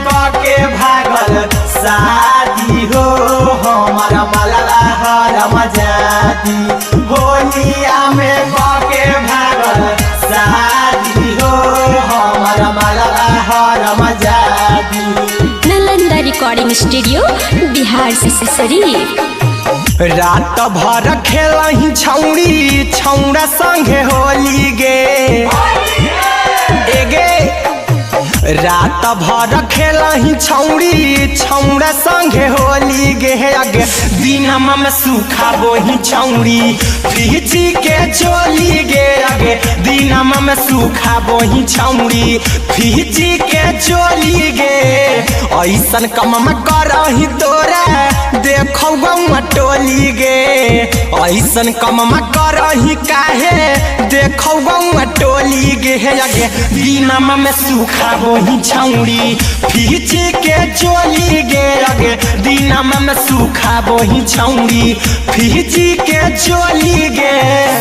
के भागल शादी हो हमर मलवा हरम जाती होलिया में के भागल शादी हो हमर मलवा हरम जाती। Nalanda recording studio Bihar Sharif. रात भर खेलही छौड़ी छौड़ा संगे होली गे रात भर खेलही छौड़ी छौड़ा संगे होली गे अगे दिनमा में सूखा बोही छौड़ी फीची के चोली गे अगे दिनमा में सूखा बोही छौड़ी फीची के चोली गे ऐसन कम में करही तोरा देखौ गौआ टोली गे ऐसन कम में करही काहे देखौ गौआ टोली गे अगे दिनमा में सूखा बोही छौड़ी फीची के चोली गे अगे दिनमा में सूखा बोही छौड़ी फीची के चोली गे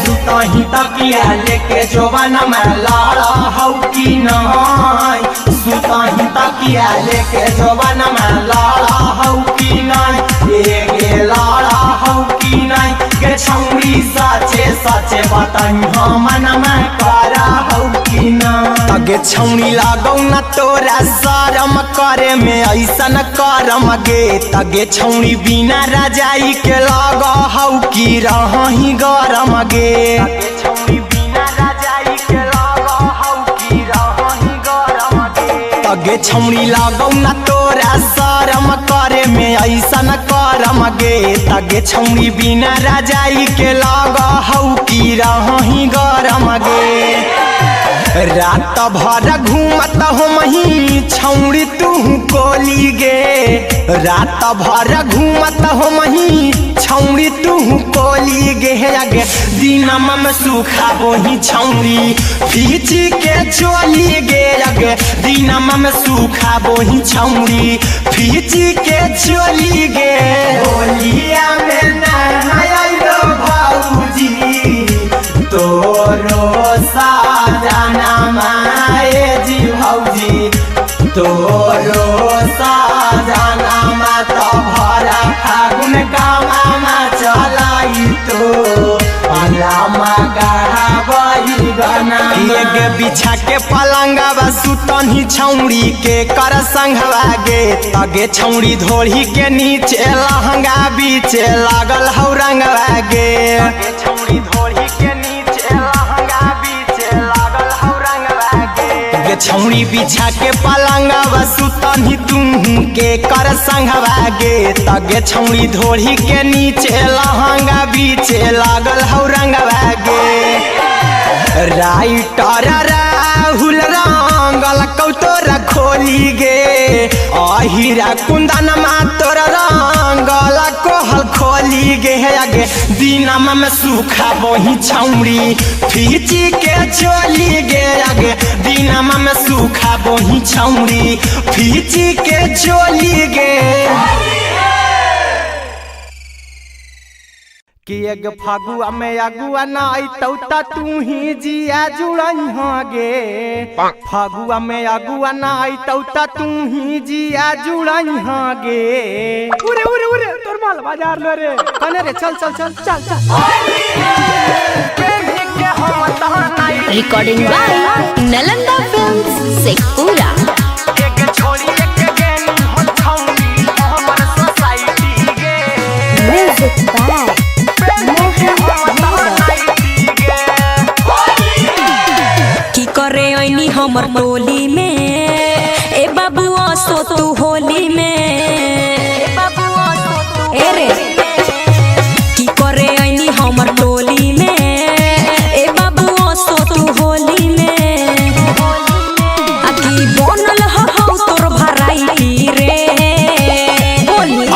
सुतही तकिया लेके जोबना में लाड़ा हौ की नाय सुतही तकिया लेके जोबना में लाड़ा हौ की नाय गे लाड़ा हौ की नाय गे छौड़ी सचे सचे बताई हमन में करा हौ की नाय तगे छौड़ी लागौ न तोरा शरम करे में ऐसन करम गे तगे छौड़ी बिना रजाई के लग हौ की रही गरम गे तगे छौड़ी बिना रजाई के लग हौ की रही गरम गे तगे छौड़ी लागौ न तोरा शरम करे में ऐसन करम गे तगे छौड़ी बिना रजाई के लग हौ की रही गरम गे रात भर घूमत हो मही छौड़ी तू कोली गे रात भर घूमत हो मही छौड़ी तू कोली गे अगे दिनमा में सूखा बोही छौड़ी फीची के चोली गे अगे दिनमा में सूखा बोही छौड़ी फीची के चोली गे होलिया में नहायलो भौजी तोरो साजना माए जी भौजी तोरो साजना मा तो भरा फागुन कामा चलाई तो अलामा गहाबई गना के बिछा के पलंगवा सुतनी छौड़ी के कर संघवा गे तगे छौड़ी धोड़ी के नीचे लहंगा बीचे लागल हौ रंगवा गे तगे छौड़ी धोड़ी के नीचे लहंगा बीचे लागल हौ रंगवा गे छौड़ी बिछा के पलंगवा सुतनी तुम के कर संघवा गे तगे छौड़ी धोड़ी के नीचे लहंगा बीचे लागल हौ रंगवा गे राइटर राहुल रंगल कौतोरा खोली गे अहिरा कुंदन मा तोरा रंगल कोहल खोली गे अगे दिनमा में सूखा बोही छौड़ी फीची के चोली गे अगे दिनमा में सूखा बोही छौड़ी फीची के चोली गे कि एक फागुआ में अगुआ ना आइतौ त तू ही जिया जुड़ई गे फागुआ में अगुआ ना आइतौ त तू ही जिया जुड़ई गे उरे उरे उरे तोर माल बाजार लो रे कने रे चल चल चल चल चल recording by Nalanda films Sheikhpura. Music by की करे ऐनी हमर टोली में ए बाबुआ सो तू होली में ए रे की करे ऐनी हमर टोली में ए बाबुआ सो तू होली में आकी बनल हो तोर भराई रे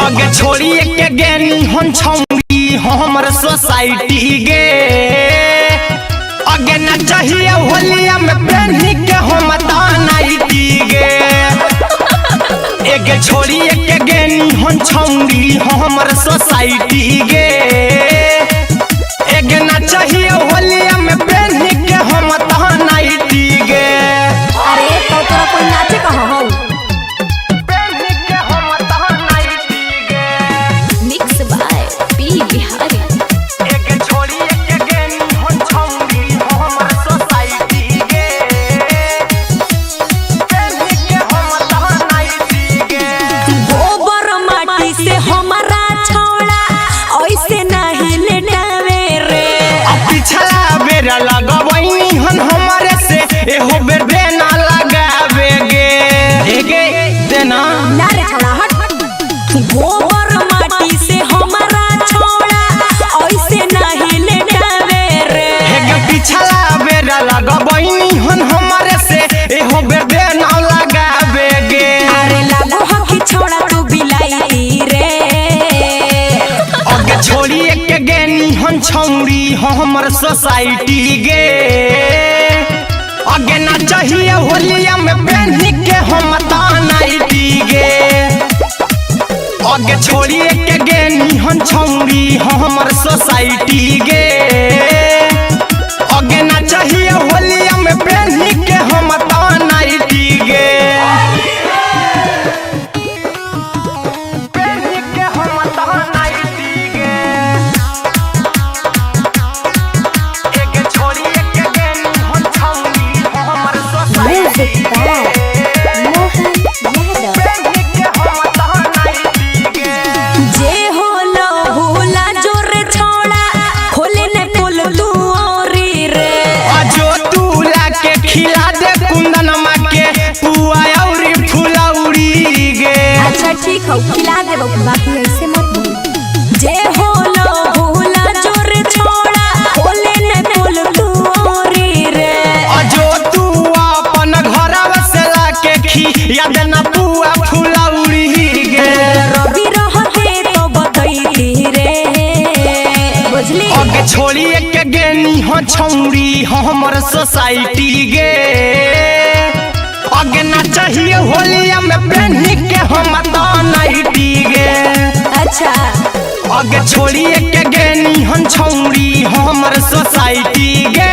आगे छोड़ी के गेनी हन छौड़ी हमर सोसाइटी गे आगे न चाहिए होलिया में पहनी के हम तानाइटी गे एगे छोड़ी के गेनी हन छौड़ी हमर सोसाइटी गे एगे न चाहिए होलिया में पहनी के हम तानाइटी गे अरे तो तोरा कोई नाचे कहाँ हो गोबर माटी से हमारा छोड़ा ऐसे नहीं लेटावे रे। हेगे पिछला बेरा लगबैनी हन हमारे से एहो बेर दे न लगावे गे। अरे लागो हकी छोड़ा तू बिलाई रे। अगे छोड़ी के गेनी हन छौरी हमर सोसाइटी गे। अगे ना चाहिए होलिया में पहनी के हम तानाइटी गे। अगे छोड़ी के गेनी हन छौरी हमर सोसाइटी गे। अगे ना चाहिए होलिया में पहनी के हम तानाइटी गे। पहनी के हम तानाइटी गे। एगे छोड़ी के गेनी हन छौरी हमर सोसाइटी गे। जे होलो भूला जोरे छोड़ा खोले ने पुल तू औरी रे। अजो तूला के खिला दे कुंदनमा के पुआ औरी फुलौरी गे। अच्छा ठीक हो खिला दे बाकी ऐसे मत बोल। जे होलो भूला जोरे छोड़ा खोले ने पुल तू औरी रे। अजो तू अपन घरवा से लाके खिया दे ना पुआ फुलौरी गे। रवि रहते तो बतैती रे बुझली। अगे छोड़ी के गेनी हो छौरी हमर सोसाइटी गे। अगे ना चाहिए होलिया में पहनी के हम तानाइटी गे। अच्छा अगे छोड़ी के गेनी हन छौरी हमर सोसाइटी गे।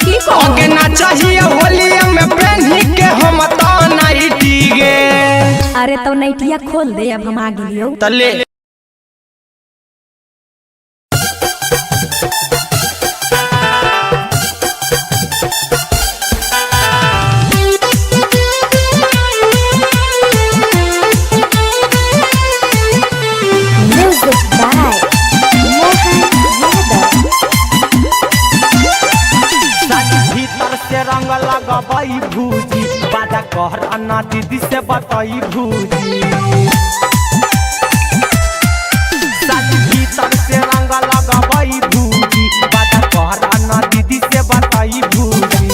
की अगे ना चाहिए होलिया में पहनी के हम तानाइटी गे। अरे तो नैटिया खोल दे अब हम आ गेलियो तले भीतर से रंग लगबई भूजी बाजा कहर अन्ना दीदी से बताई भूजी। भीतर से रंग लगबई भूजी बाजा कहर अन्ना दीदी से बताई भूजी।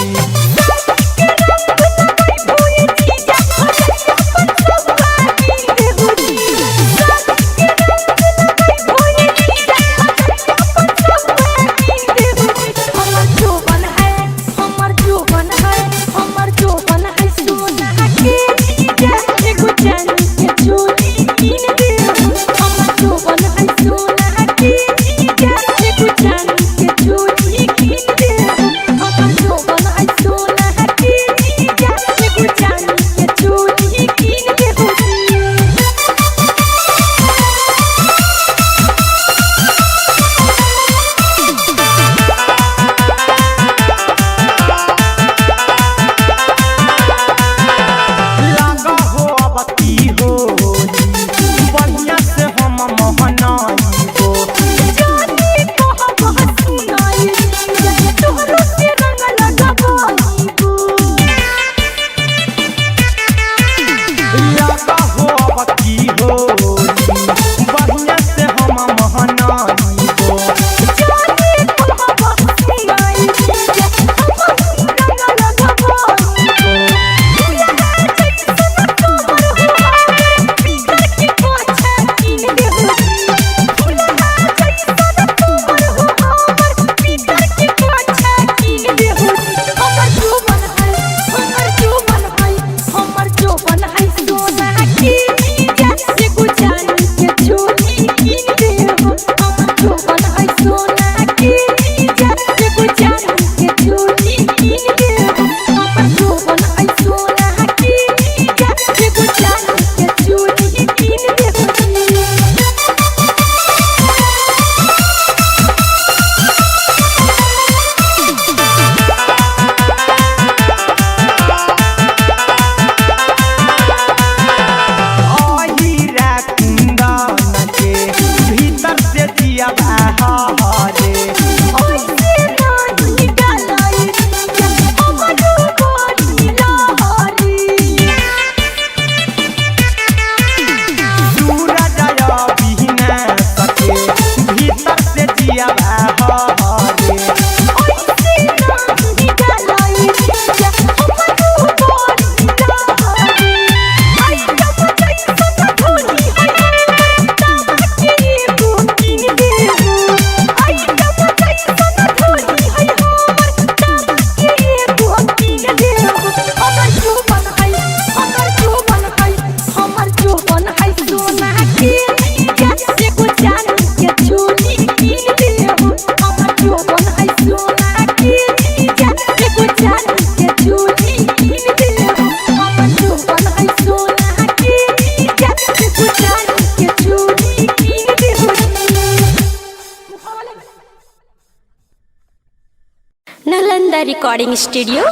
Recording studio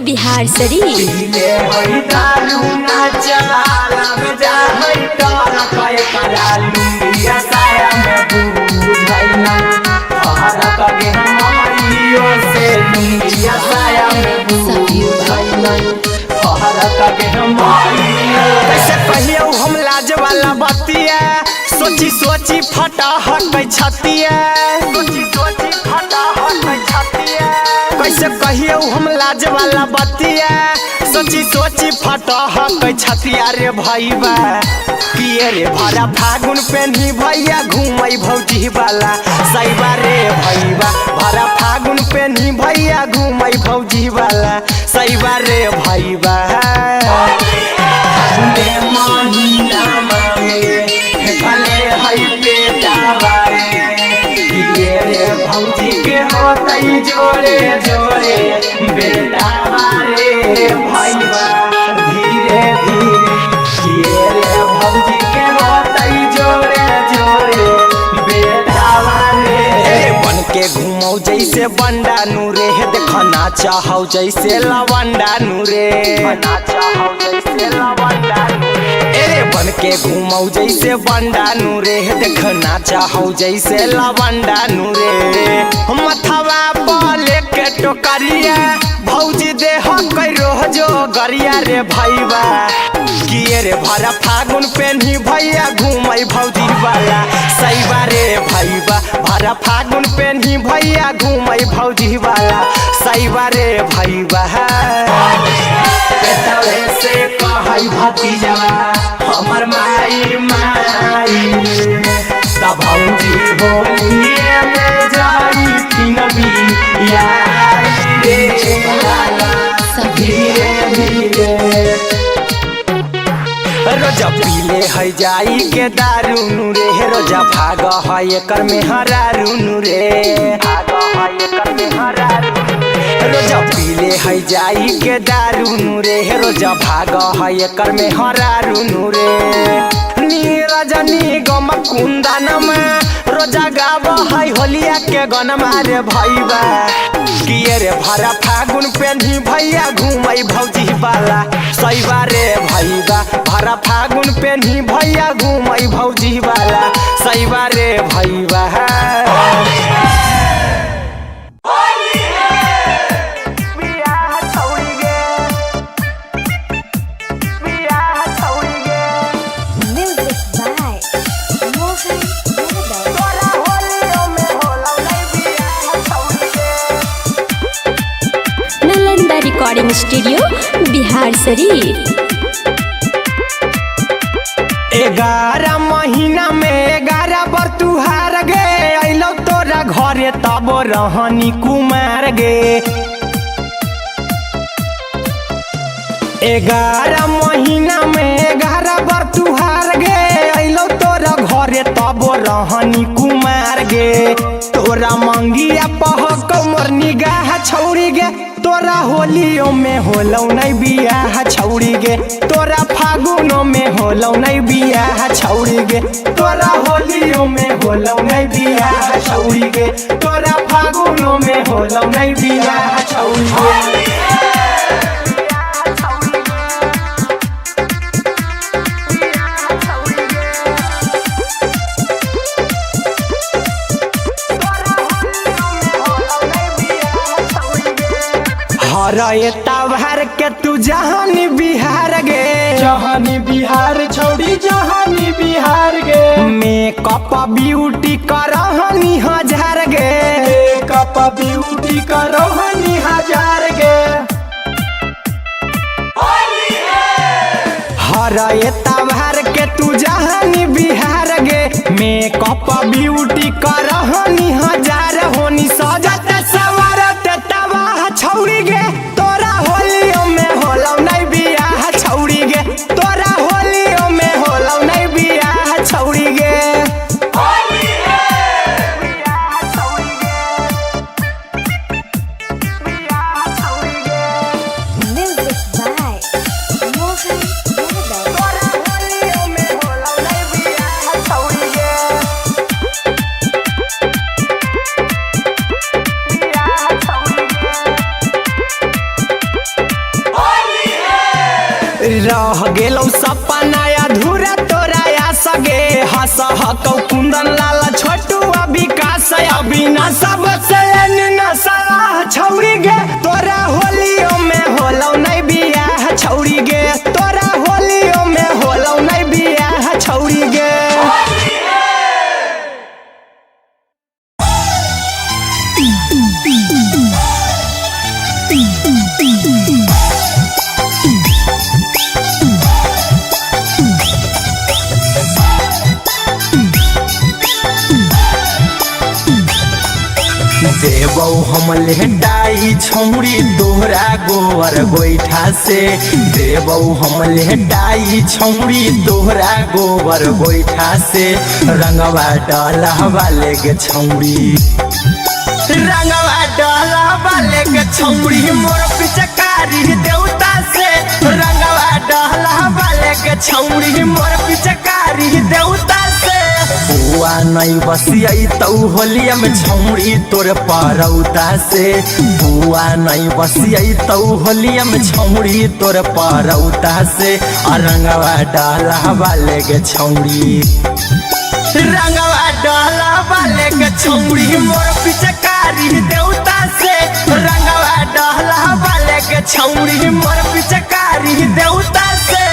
Bihar Sharif. पीले होई दारू ना चला बजा होई तोरा कय करालू या साया में बुझाई ना तोहरा कगे हमारियो से लुंगिया साया में बुझाई ना तोहरा कगे हमारियो कैसे कहियो हम लाज वाला बतिया सोची सोची फटा हकै छतिया सोची सोची फटा हकै छतिया कैसे कहियो हम लाज वाला बतिया सोची सोची फटा हकै छतिया रे भईबा किए रे भरा फागुन पेन्ही भैया घूमै भौजी वाला सैबा रे भईबा भरा फागुन पेन्ही भैया घूमै भौजी वाला सैबा रे भईबा फागुने महीना में कले हई बेटावा रे रे भौजी के होतई जोड़े जोड़े बेटावा रे भईबा धीरे धीरे रे भौजी के होतई जोड़े जोड़े बेटावा रे बन के घूमौ जैसे बंडा नूरे देखना चाहौ जैसे लवंडा नूरे ना चाहौ जैसे लवंडा बन के घूमौ जैसे बंडा नूरे देखना चाहौ जैसे लवंडा नूरे मथवा बोले के टोकरिया भौजी देह कै रोजो गरिया रे भईबा किए रे भरा फागुन पेन्ही भैया घूमै भौजी वाला सैबा रे भईबा भरा फागुन पेन्ही भैया घूमै भौजी वाला सैबा रे भईबा पेटवे से कहै भतीजवा हमर माई माई त भौजी होलिए में जाई किनबी याई रे लाला धीरे धीरे रोजा पीले है जाई के दारू नूरे रोजा भाग है एकर में हरारू नूरे भाग है एकर में हरारू रोजा पीले है जाई के दारू नूरे रोजा भाग है एकर में हरारू नूरे नीरजनी गम कुंदन में रोजा गाव है होलिया के गन मारे भईबा किए रे भरा फागुन पेन्ही भैया घूमै भौजी वाला सैबा रे भईबा भरा फागुन पेन्ही भैया घूमै भौजी वाला सैबा रे भईबा रिकॉर्डिंग स्टूडियो बिहार शरीफ। 11 महीना में 11 बार तुहार गे अइलो तोरा घरे तब रहनी कुमार गे 11 महीना में 11 बार तुहार गे अइलो तोरा घरे तब रहनी कुमार गे तोरा मंगिया पहक मोर निगाह छौरी गे तोरा होलियो में होलौ नहीं बियाह छौरी गे तोरा फागुनो में होलौ नहीं बियाह छौरी गे तोरा होलियो में होलौ नहीं बियाह छौरी गे तोरा फागुनो में होलौ नहीं बियाह छौरी गे हरे तवहर के तू जहानी बिहार गे जहानी बिहार छोड़ी जहानी बिहार गे मेकअप ब्यूटी करहनी हजार गे मेकअप ब्यूटी करहनी हजार गे हरे तवहर के तू जहानी बिहार गे मेकअप ब्यूटी करहनी हजार होनी सजत सवरत तबाह छौरी गे तोरा होलियो में होलौ नहीं बियाह छौरी गे तोरा होलियो में होलौ नहीं बियाह छौरी गे रह गेलौ सपना अधूरा तोरा या सगे हस हकौ कुंदन लाल छोटू विकास अविनाश सबसे नसला छौरी गे तोरा होलियो में होलौ नहीं बियाह छौरी गे तोरा होलियो में होलौ नहीं बियाह छौरी गे। देवौ हम लेटाई छौरी दोहरा गोबर गोईठा से देवौ हम लेटाई छौरी दोहरा गोबर गोईठा से रंगवा डालवा लेगे छौरी रंगवा डालवा लेगे छौरी मोर पिचकारी देवता से रंगवा डालवा लेगे छौरी मोर पिचकारी देवता से बुआ नहीं बसियाई तौ होलिया में छौरी तोर परौता से बुआ नहीं बसियाई तौ होलिया में छौरी तोर परौता से रंगवा डालवा लेगे छौरी रंगवा डालवा लेगे छौरी मोर पिचकारी देवता से रंगवा डालवा लेगे छौरी मोर पिचकारी देवता से।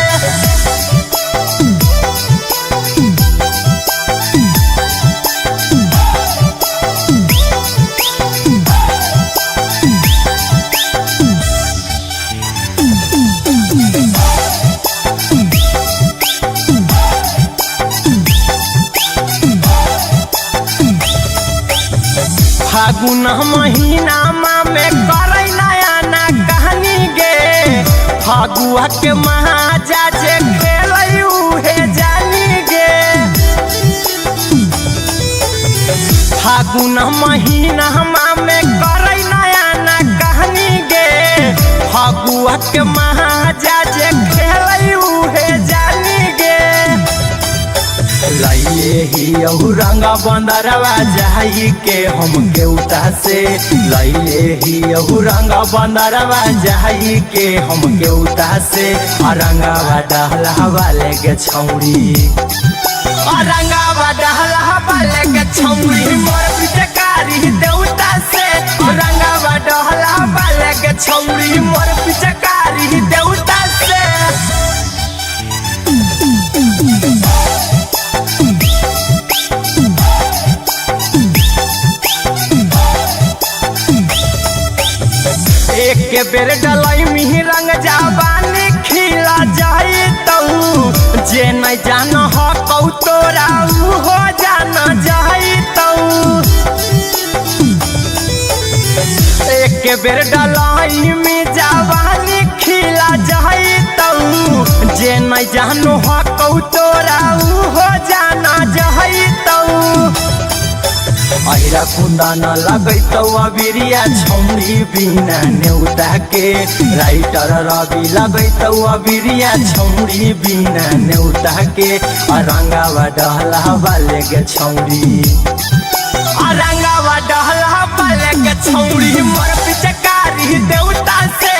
फागुन महीना में करे नया ना कहानी गे फागुआ के महाजा जे खेलू हे जानी गे फागुन महीना में करे नया ना कहानी गे फागुआ के महाजा जे खेलू हे जानी गे लइले ही रंग बंदरवा जाई के हम केउता से लइले ही रंग बंदरवा जाई के हम केउता से रंगवा डहलवा लेगे छौरी रंगवा डहलवा लेगे छौरी मोर पिचकारी देवता से रंगवा डहलवा लेगे छौरी मोर पिचकारी देवता से। एक बेर डलाई मिही रंग जाबानी खिला जाई तऊ जे नहीं जान हकौ तोरा हो जान जाई तऊ एक बेर डलाई में जाबानी खिला जाई तऊ जे नहीं जान हकौ तोरा हो जान जाई तऊ अहिरा कुंदा न लगैतौ अबिरिया छौरी बिना नेउता के राइटर रवि लगैतौ अबिरिया छौरी बिना नेउता के रंगवा डहलवा लेगे छौरी रंगवा डहलवा लेगे छौरी मोर पिचकारी देवता से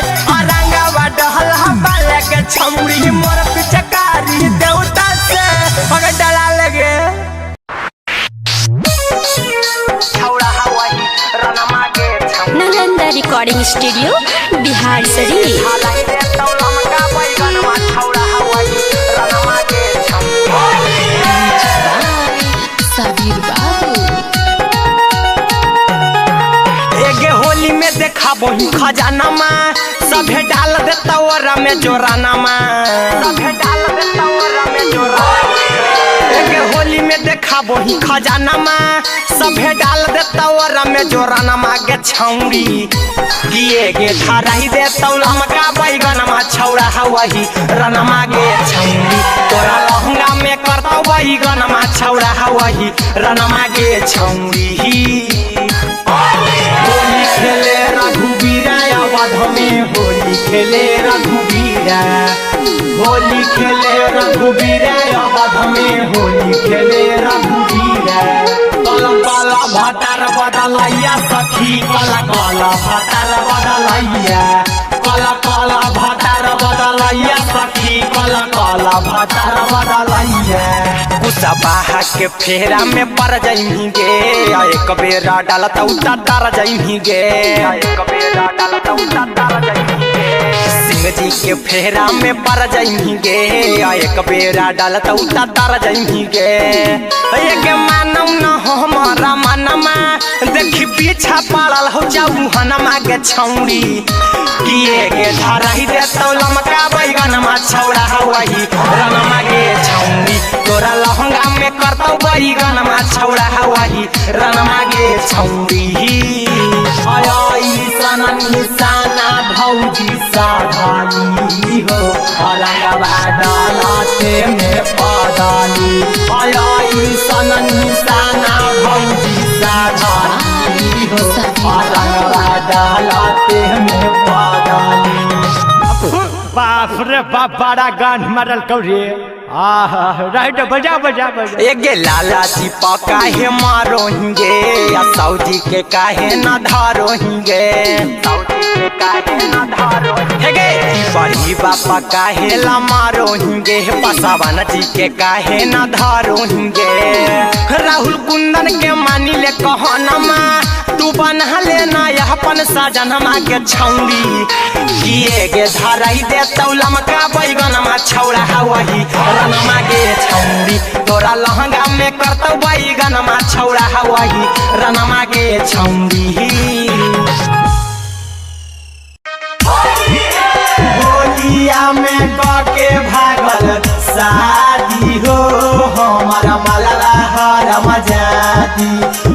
रंगवा डहलवा लेगे छौरी मोर पिचकारी देवता से अगर डला लगे नालंदा रिकॉर्डिंग स्टूडियो बिहार शरीफ। सबीर बाबू एगे होली में देखा बही खजाना में सभे डाल देता ओरा में जोराना में सभे डाल देता ओरा में जोराना एगे होली में देखा बही खजाना में सभे डाल देता ओरा में जोराना में गे छौरी किए गे धराई देता लमका बैगन में छौरा हवही रनमा गे छौरी तोरा लहंगा में करता बैगन में छौरा हवही रनमा गे छौरी होली खेले रघुबीरा अवध में होली खेले रघुबीरा होली खेले रघुबीरा अवध में होली खेले रघुबीरा कल कल भटार बदलैया सखी कल कल भटार बदलैया कल कल भटार बदलैया सखी वाला भातार बदलाइए कुसबाहा के फेरा में पड़ जाइमी गे एक बेरा डालत उता तार जाइमी गे एक बेरा डालत उता तार जाइमी गे सिंह जी के फेरा में पड़ जाइमी गे एक बेरा डालत उता तार जाइमी गे एक मानम न हमारा मनमा देखी पीछा पड़ल हो जाऊ हनमा के छौड़ी किए गे धराई दे तो लमका बैगनमा छौड़ा हवाही रनमा गे छौड़ी तोरा लहंगा में करतौ बैगनमा छौड़ा हवाही रनमा गे छौड़ी आई सनन निशाना भौजी साधानी हो अलगवा डालते में पदाली आई सनन निशाना भौजी साधानी हो अलगवा डालते में पदाली बाप रे बाप बड़ा गान मरल कौरे आहा राइट बजा बजा बजा एगे लाला जी काहे मारोहिंगे या सऊदी के काहे न धारोहिंगे सऊदी के काहे न धारोहिंगे बड़ी बापा काहे ला मारोहिंगे पसावन जी के काहे न धारोहिंगे राहुल कुंदन के मानी ले कहनमा तू बना लेना अपन सजनमा के छौड़ी किए गे धराई दे तौलम का बैगनमा छौड़ा हवाही रनमा गे छौड़ी तोरा लहंगा में करतौ बैगनमा छौड़ा हवाही रनमा गे छौड़ी होलिया में के भागल शादी हो हमारा मलला हरम जाती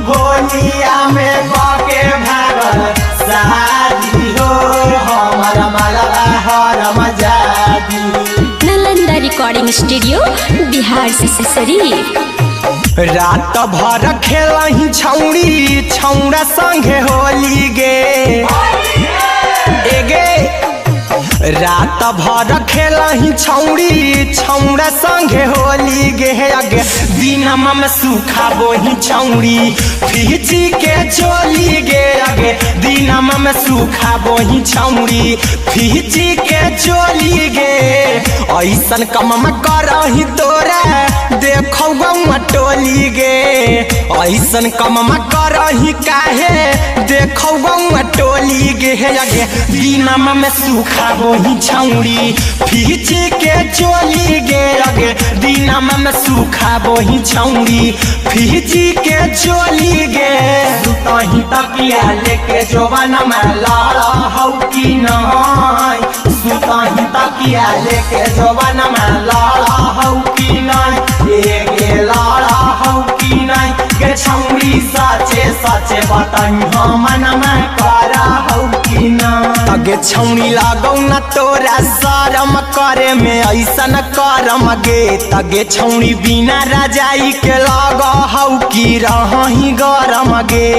होलिया में के भागल शादी हो हमारा मलला हरम जाती नालंदा रिकॉर्डिंग स्टूडियो बिहार से शरीफ रात भर खेलही छौड़ी छौड़ा संगे होली गे एगे रात भर खेलही छौड़ी छौड़ा संगे होली गे अगे दिनमा में सूखा बोही छौड़ी फीची के चोली गे अगे दिनमा में सूखा बोही छौड़ी फीची के चोली गे ऐसन कम करही तोरा देखौ गौआ टोली गे ऐसन कम करही काहे देखौ गौआ टोली गे अगे दिनमा में सूखा बोही छौड़ी फीची के चोली गे अगे दिनमा में सूखा बोही छौड़ी फीची के चोली गे सुतही तकिया लेके जोबन में लाड़ा हौ की नाय सुतही तकिया लेके जोबन में लाड़ा हौ की नाय गे लाड़ा हौ की नाय गे छौड़ी सचे सचे बताई हमन में करा हौ की नाय गे छौड़ी लागौ न तोरा शरम करे में ऐसन करम गे तगे छौड़ी बिना रजाई के लग हौ की रही गरम गे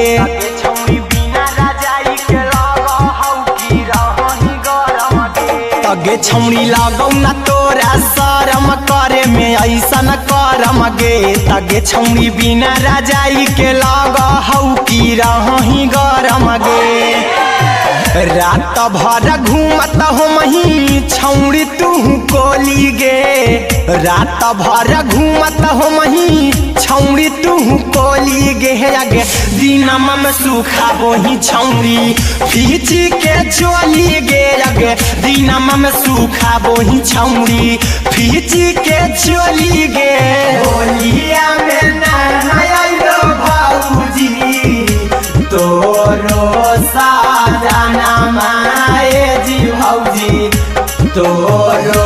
छौड़ी बिना रजाई के लग हौ की रही गरम गे तगे छौड़ी लागौ न तोरा शरम करे में ऐसन करम गे तगे छौड़ी बिना रजाई के लग हौ की रही गरम गे रात भर घूमत हो मही छौड़ी तू कोली गे रात भर घूमत हो मही छौड़ी तू कोली गे अगे दिनमा में सूखा बोही छौड़ी फीची के चोली गे अगे दिनमा में सूखा बोही छौड़ी फीची के चोली गे होलिया में नहायलो भौजी तोरो साजना माए जी भौजी तोरो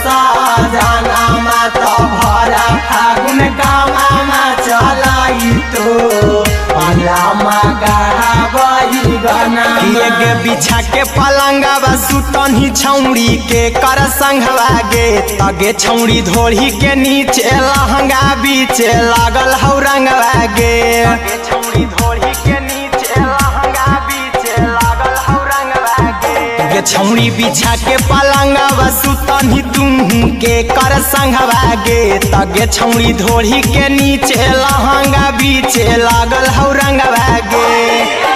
साजना मा तो भरा फागुन कामा चलाई तो अलामा गावई गाना गे बिछा के पलंगवा सुतनी छौड़ी के कर संघवा गे तगे छौड़ी धोड़ी के नीचे लहंगा बीचे लागल हौ रंगवा गे छौड़ी धोड़ी के नीचे लहंगा बीचे लागल हौ रंगवा गे छौड़ी बिछा के पलंगवा सुतनी तुम के कर संघवा गे तगे छौड़ी धोड़ी के नीचे लहंगा बीचे लागल हौ रंगवा गे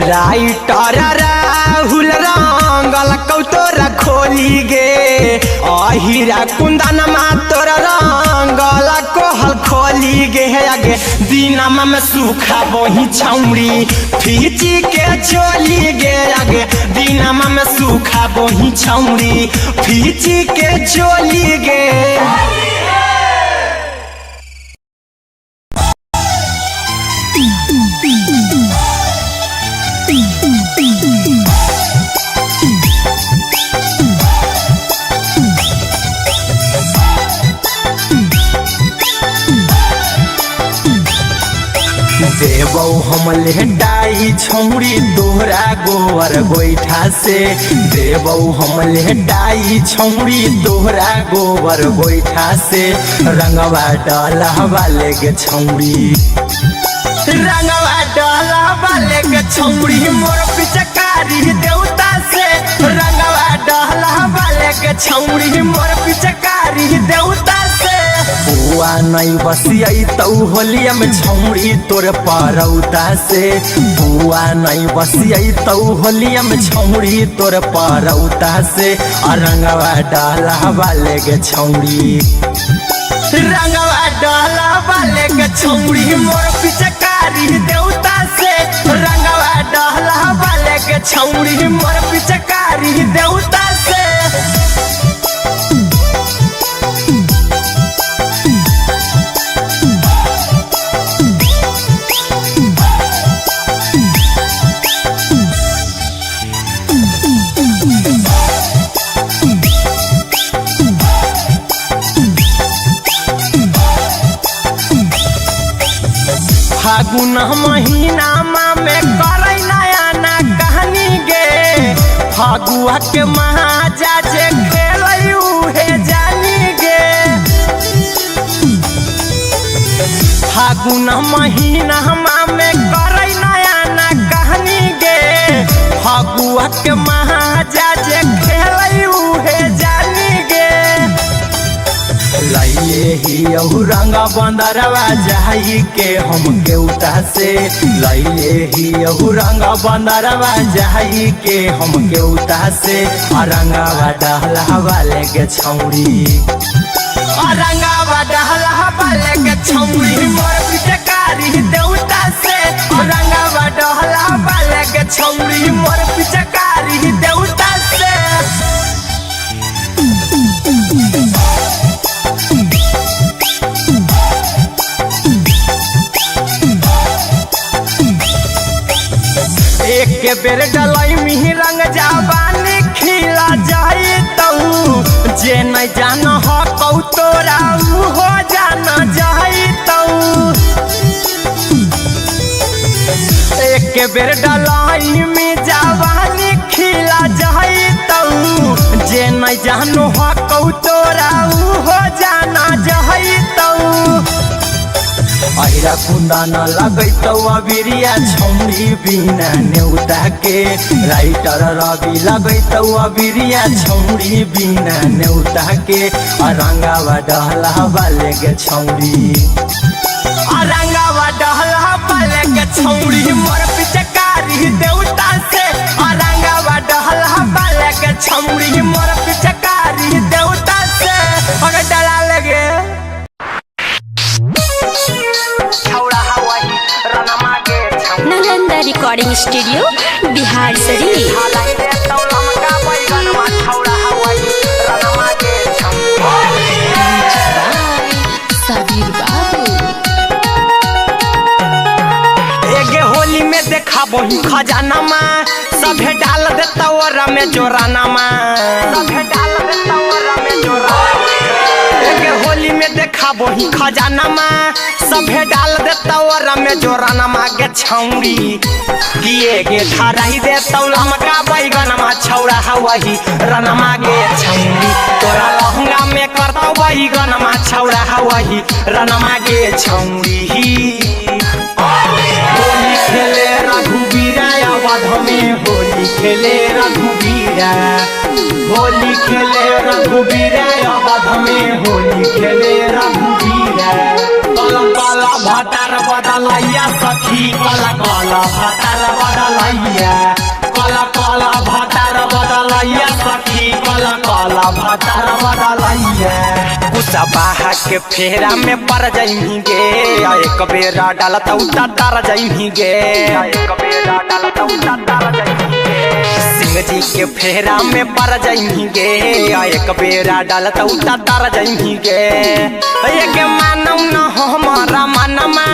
राइटर राहुल रंगल कौतोरा खोली गे अहिरा कुंदनमा तोरा रंगला कोहल खोली गे आगे दिनमा में सूखा बोही छौड़ी फीची के चोली गे आगे दिनमा में सूखा बोही छौड़ी फीची के चोली गे। देवौ हम लेटाई छौड़ी दोहरा गोबर गोईठा से देवौ हम लेटाई छौड़ी दोहरा गोबर गोईठा से रंगवा डलहवा लेगे छौड़ी रंगवा डलहवा लेगे छौड़ी मोर पिचकारी देवता से रंगवा डलहवा लेगे छौड़ी मोर पिचकारी देवता से बुआ नहीं बसियाई तौ होलिया में छौड़ी तोर परौता से बुआ नहीं बसियाई तौ होलिया में छौड़ी तोर परौता से रंगवा डलहवा लेगे छौड़ी रंगवा डलहवा लेगे छौड़ी मोर पिचकारी देवता से रंगवा डलहवा लेगे छौड़ी मोर पिचकारी देवता से। फागुन महीना में करे नया ना कहानी गे फागुआ के महाजा जे खेलई उहे जानी गे फागुन महीना में करे नया ना कहानी गे फागुआ के महाजा जे खेलई उहे जानी गे लइए ही रंगा बंदरवा जाई के हम केउटा से लइए ही रंगा बंदरवा जाई के हम केउटा से रंगावा डहलवा लेगे छौड़ी रंगावा डहलवा लेगे छौड़ी मोर पिचकारी देवता से रंगावा डहलवा लेगे छौड़ी मोर पिचकारी देवता से। एक बेर डलाई मिही रंग जाबानी खिला जाई तऊ जे नहीं जान हो कौ तोरा हो जान जाई तऊ एक बेर डलाई में जाबानी खिला जाई तऊ जे नहीं जान हो कौ तोरा हो जान जाई तऊ अहिरा कुंदा न लगैतौ अबिरिया छौड़ी बिना नेउता के राइटर रवि लगैतौ अबिरिया छौड़ी बिना नेउता के रंगावा डहलवा लेगे छौड़ी रंगावा डहलवा लेगे छौड़ी मोर पिचकारी देवता से रंगावा डहलवा लेगे छौड़ी मोर पिचकारी देवता से अगर डला लगे नालंदा रिकॉर्डिंग स्टूडियो बिहार शरीफ। एगे होली में देखा बही खजाना में सभे डाल देता ओरा में जोराना में सभे डाल देता ओरा में जोराना एगे होली में देखा बही खजाना में सभे डाल देता ओरा में जोराना मागे छौड़ी किए गे धराई देता लमका बैगन में छौड़ा हवही रनमा गे छौड़ी तोरा लहंगा में करता बैगन में छौड़ा हवही रनमा गे छौड़ी होली खेले रघुबीरा अवध में होली खेले रघुबीरा होली खेले रघुबीरा अवध में होली खेले रघुबीरा काला काला भातार बदलैया सखी काला काला भातार बदलैया काला काला भातार बदलैया सखी काला काला भातार सबाहा के फेरा में पड़ जाइमी गे एक बेरा डालता उता तार जाइमी गे एक बेरा डालता उता तार जाइमी गे सिंह जी के फेरा में पड़ जाइमी गे एक बेरा डालता उता तार जाइमी गे ये मानव न हमारा मनमा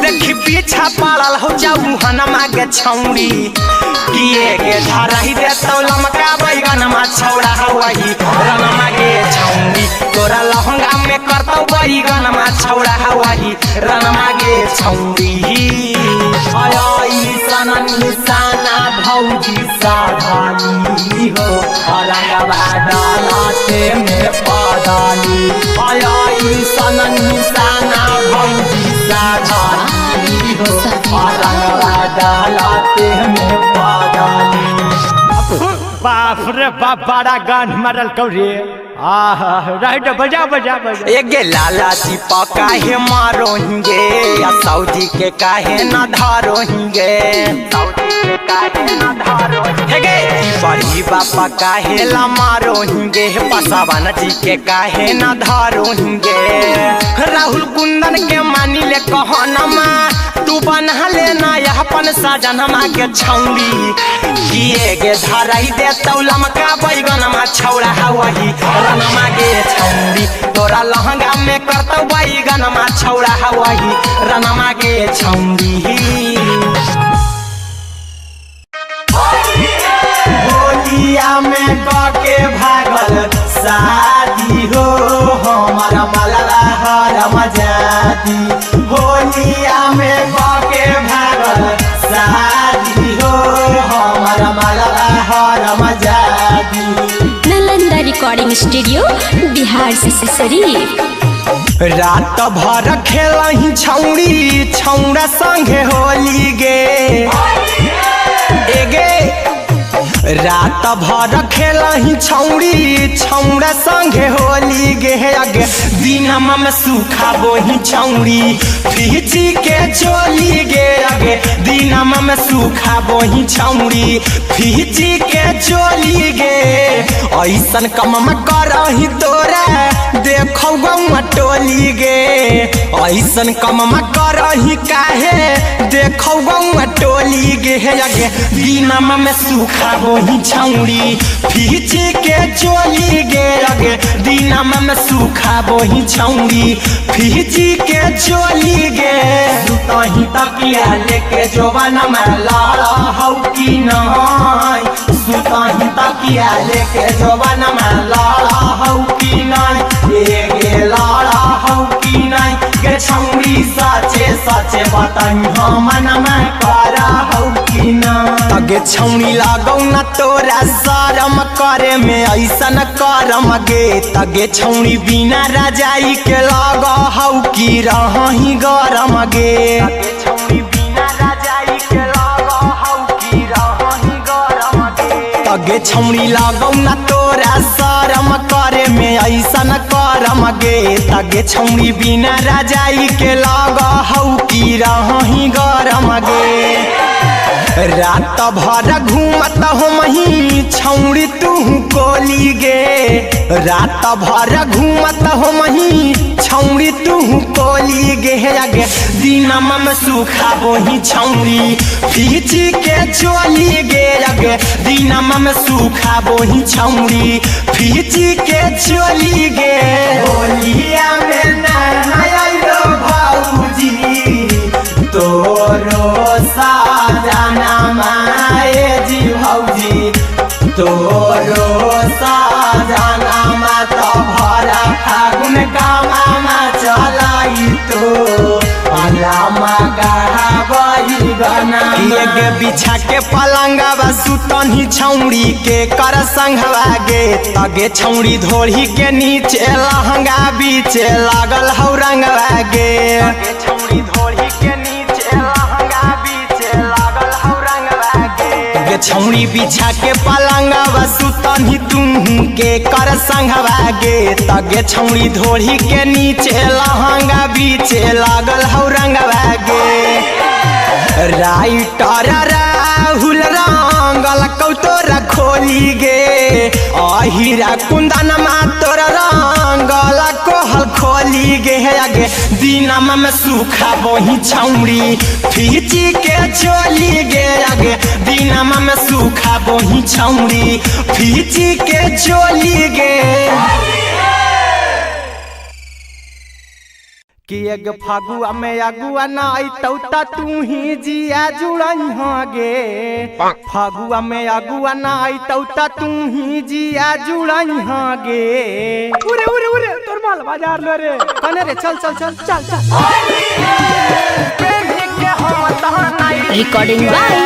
देखी पीछा पड़ल हो जाऊ हनमा के छौड़ी किए गे धारा ही दे तो लमका बैगनमा छौड़ा हवाई रनमा गे छौड़ी तोरा लहंगा में करतौ बैगनमा छौड़ा हवाई रनमा गे छौड़ी आई सनन निशाना भौजी साधानी हो रंगवा डालाते में पादानी आई सनन निशाना भौजी साधानी हो रंगवा डालाते में पादानी। बाप रे बाप बड़ा गान मरल कौरे राइट बजा बजा बजा एक लाला जी काहे मारोहिंगे या सऊदी के काहे न धारोहिंगे सऊदी के काहे न धारोहिंगे बड़ी बापा काहे ला मारोहिंगे पसावन जी के काहे न धारोहिंगे राहुल कुंदन के मानी ले कहनमा तू बना लेना अपन साजनमा के छौड़ी किए गे धराई दे तौलम का बैगनमा छौड़ा हवाही रनमा गे छौड़ी तोरा लहंगा में करतौ बैगनमा छौड़ा हवाही रनमा गे छौड़ी। होलिया में के भागल शादी हो हमारा मलला हरम जाती होलिया में के भागल शादी हो हमारा मलला हरम जाती। नालंदा रिकॉर्डिंग स्टूडियो बिहार से शरीफ रात भर खेलही छौड़ी छौड़ा संगे होली गे एगे रात भर खेलही छौड़ी छौड़ा संगे होली गे अगे दिनमा में सूखा बोही छौड़ी फीची के चोली गे अगे दिनमा में सूखा बोही छौड़ी फीची के चोली गे ऐसन कम करही तोरा देखौ गौआ टोली गे ऐसन कम करही काहे देखौ गौआ टोली गे अगे दिनमा में सूखा बोही छौड़ी फीची के चोली गे अगे दिनमा में सूखा बोही छौड़ी फीची के चोली गे सुतही तकिया लेके जोबाना में लाड़ा हौ की नहीं सुतही तकिया लेके जोबाना में लाड़ा हौ की नहीं गे लाड़ा हौ की नहीं गे छौड़ी सचे सचे बताई हम में करा हौ की नहीं अगे छौड़ी लागौ न तोरा शरम करे में ऐसन करम गे तगे छौड़ी बिना रजाई के लग हौ की रही गरम गे छौड़ी बिना रजाई के लग हौ की रही गरम गे तगे छौड़ी लागौ न तोरा शरम करे में ऐसन करम गे तगे छौड़ी बिना रजाई के लग हौ की रही गरम गे रात भर घूमत हो मही छौड़ी तू कोली गे रात भर घूमत हो मही छौड़ी तू कोली गे अगे दिनमा में सूखा बोही छौड़ी फीची के चोली गे अगे दिनमा में सूखा बोही छौड़ी फीची के चोली गे होलिया में नहायो भौजी तोरो साजना माए जी भौजी तोरो साजना मा तो भरा फागुन का मामा चलाई तो अलामा गढ़ाबई गना के बिछा के पलंगवा सुतनी छौड़ी के कर संघवा गे तगे छौड़ी धोड़ी के नीचे लहंगा बीचे लागल हौ रंगवा गे छौड़ी धोड़ी के नीचे लहंगा बीचे लागल हौ रंगवा गे छौड़ी बिछा के पलंगवा सुतनी तू के कर संघवा गे तगे छौड़ी धोड़ी के नीचे लहंगा बीचे लागल हौ रंगवा गे राइटर राहुल रंगल कौतोरा खोली गे अहिरा कुंदन मा तोरा रंगल कोहल होली गे आगे दिनमा में सूखा बोही छौड़ी फीची के चोली गे आगे दिनमा में सूखा बोही छौड़ी फीची के चोली गे कि एक फागुआ में अगुआ ना तौता तू ही जिया जुड़ई गे फागुआ में अगुआ ना तौता तू ही जिया जुड़ई गे उरे उरे उरे तोर माल बाजार लो रे कने रे चल चल चल चल चल recording by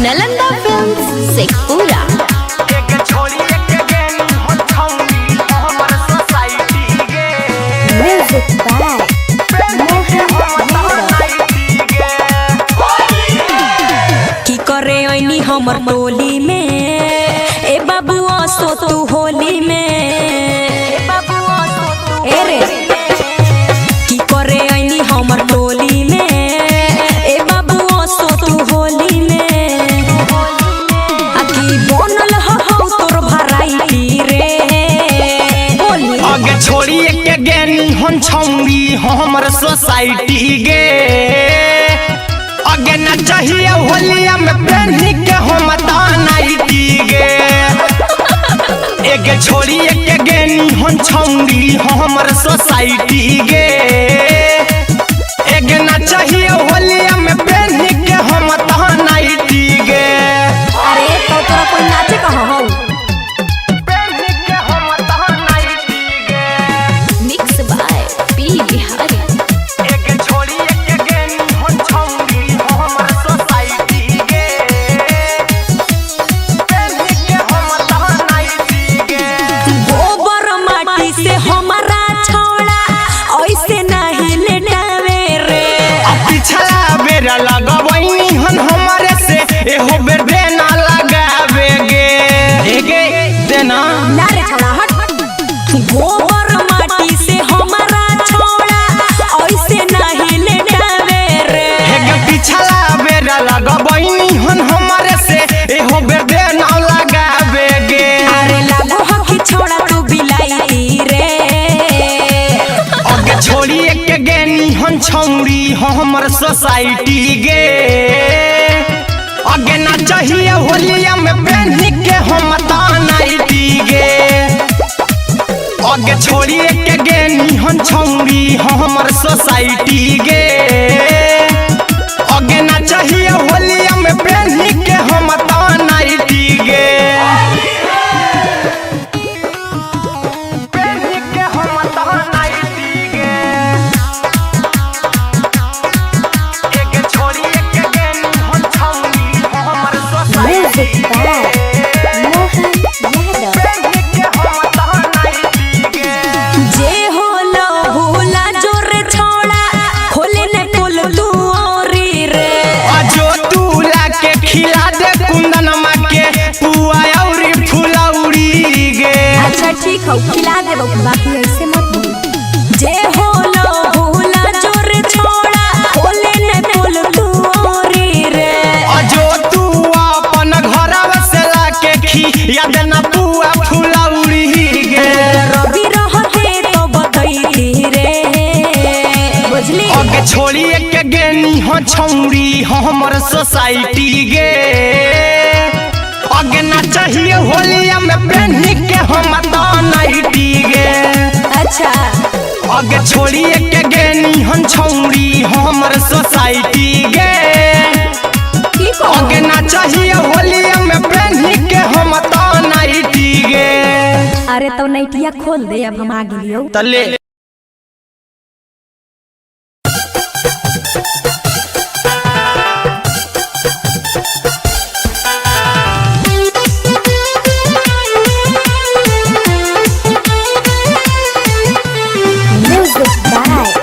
Nalanda films Sheikhpura एक छोड़ी एक गेनी हो छौड़ी हमर सोसाइटी गे म्यूजिक बाय की करे ऐनी हमर टोली में ए बाबू असो तू होली में ए रे की करे ऐनी हमर टोली में ए बाबू असो तू होली में आ की बनल हो तोर भराइटी रे होली आगे छोड़ी एक गेनी हन छौड़ी हमर सोसाइटी गे आगे न चाहिए होलिया में पहनी के हम तानाइटी गे एक छोड़ी एक गेनी हन छौड़ी हमर सोसाइटी गे एक न चाहिए होलिया में पहनी के हम तानाइटी गे अरे तो तोरा कोई नाचे कहाँ हो पहनी के हम तानाइटी गे मिक्स बाय पी बिहारी एक छोड़ी एक गेनी हन छौड़ी हमर सोसाइटी गे पहनी के हम तानाइटी गे गोबर माटी से हमारा छोड़ा ऐसे नहीं लेटावे रे पिछला बेर लगवैनी हन हमारे से एहो बेर देना लगावे गे देना ना रे छोड़ा हट गोबर माटी से हमारा छोड़ा ऐसे नहीं लेटावे रे हेगे पिछला बेर लगवैनी हन हमारे से एहो बेर देना लगावे गे अरे लागो हकी छोड़ा तू बिलाई रे आगे छोड़ी एक गेनी हन छौड़ी हमर सोसाइटी गे आगे ना चाहिए होलिया में पहनी के हम तानाइटी गे आगे छोड़ी एक गेनी हन छौड़ी हमर सोसाइटी गे आगे ना चाहिए होलिया में पहनी के हम तानाइटी गे पहनी के हम तानाइटी गे एक छोड़ी एक गेनी हन छौड़ी हमर सोसाइटी गे जे होलो भूला जोरे छोड़ा खोले ने कुल तू औरी रे जो तूला के खिला दे कुंदनमा के पुआ औरी फुलौरी गे अच्छा ठीक है खिला दे बाकी ऐसे मत बोल जे होलो भूला जोरे छोड़ा खोले ने कुल तू औरी रे जो तू अपन घरवा से लाके खिया देना पुआ फुलौरी गे रवि रहते तो बतैती रे बुझली आगे छोड़ी एक गेनी हो छौड़ी हमर सोसाइटी गे आगे ना चाहिए होलिया में पहनी के हम तानाइटी गे अच्छा आगे छोड़ी एक गेनी हन छौड़ी हमर सोसाइटी गे ठीक हो आगे ना चाहिए होलिया में पहनी के हम तानाइटी गे अरे तो नैटिया खोल दे अब हम आ गेलियो तले म्यूजिक बाय मोहन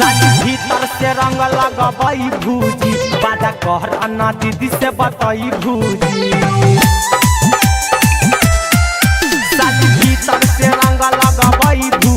यादव भीतर से रंग लगबई भूजी बाजा कहर अन्ना दीदी से बताई भूजी भीतर से रंग लगबई भूजी